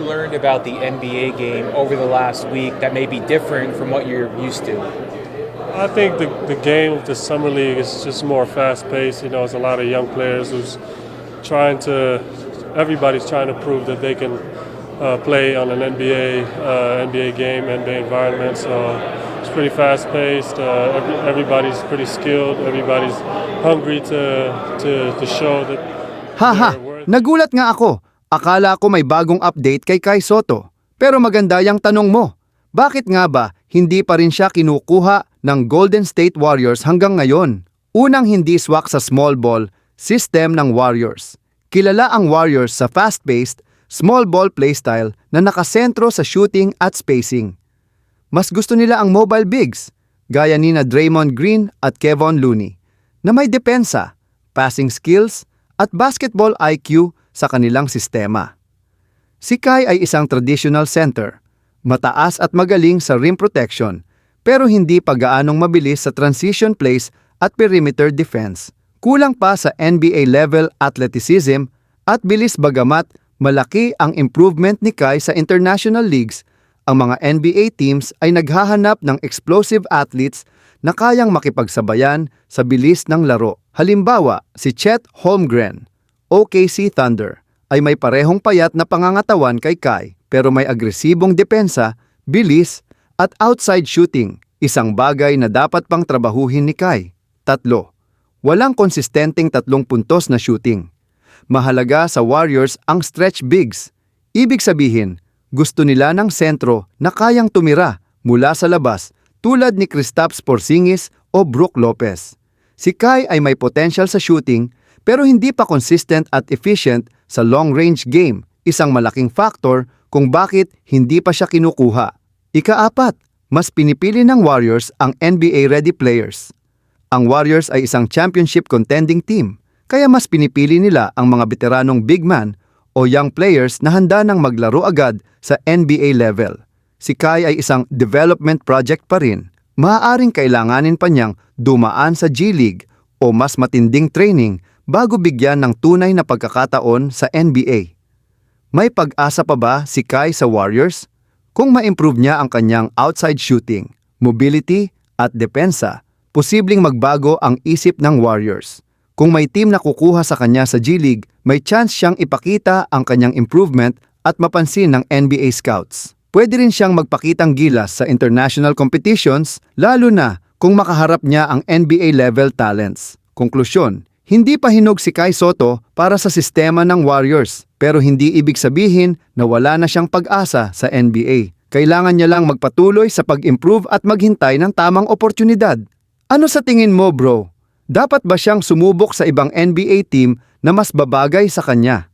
learned about the NBA game over the last week that may be different from what you're used to? I think the game of the summer league is just more fast-paced. You know, it's a lot of young players everybody's trying to prove that they can play on an NBA game, NBA environment. So it's pretty fast-paced. Everybody's pretty skilled. Everybody's hungry to show that Haha, they're worth. nagulat nga ako. Akala ko may bagong update kay Kai Sotto. Pero maganda yung tanong mo. Bakit nga ba hindi pa rin siya kinukuha ng Golden State Warriors hanggang ngayon? Unang hindi swak sa small ball system ng Warriors. Kilala ang Warriors sa fast-paced, small ball playstyle na nakasentro sa shooting at spacing. Mas gusto nila ang mobile bigs, gaya ni na Draymond Green at Kevon Looney, na may depensa, passing skills, at basketball IQ sa kanilang sistema. Si Kai ay isang traditional center, mataas at magaling sa rim protection, pero hindi pa gaanong mabilis sa transition plays at perimeter defense. Kulang pa sa NBA-level athleticism at bilis bagamat malaki ang improvement ni Kai sa international leagues. Ang mga NBA teams ay naghahanap ng explosive athletes na kayang makipagsabayan sa bilis ng laro. Halimbawa, si Chet Holmgren, OKC Thunder, ay may parehong payat na pangangatawan kay Kai pero may agresibong depensa, bilis at outside shooting, isang bagay na dapat pang trabahuhin ni Kai. 3. Walang konsistenteng 3 puntos na shooting. Mahalaga sa Warriors ang stretch bigs. Ibig sabihin, gusto nila ng sentro na kayang tumira mula sa labas tulad ni Kristaps Porzingis o Brook Lopez. Si Kai ay may potential sa shooting pero hindi pa consistent at efficient sa long-range game, isang malaking factor kung bakit hindi pa siya kinukuha. 4. Mas pinipili ng Warriors ang NBA-ready players. Ang Warriors ay isang championship contending team, kaya mas pinipili nila ang mga veteranong big man o young players na handa nang maglaro agad sa NBA level. Si Kai ay isang development project pa rin. Maaaring kailanganin pa niyang dumaan sa G League o mas matinding training bago bigyan ng tunay na pagkakataon sa NBA. May pag-asa pa ba si Kai sa Warriors? Kung ma-improve niya ang kanyang outside shooting, mobility at depensa, posibleng magbago ang isip ng Warriors. Kung may team na kukuha sa kanya sa G League, may chance siyang ipakita ang kanyang improvement at mapansin ng NBA scouts. Pwede rin siyang magpakitang gilas sa international competitions, lalo na kung makaharap niya ang NBA-level talents. Konklusyon, hindi pa hinog si Kai Sotto para sa sistema ng Warriors, pero hindi ibig sabihin na wala na siyang pag-asa sa NBA. Kailangan niya lang magpatuloy sa pag-improve at maghintay ng tamang oportunidad. Ano sa tingin mo, bro? Dapat ba siyang sumubok sa ibang NBA team na mas babagay sa kanya?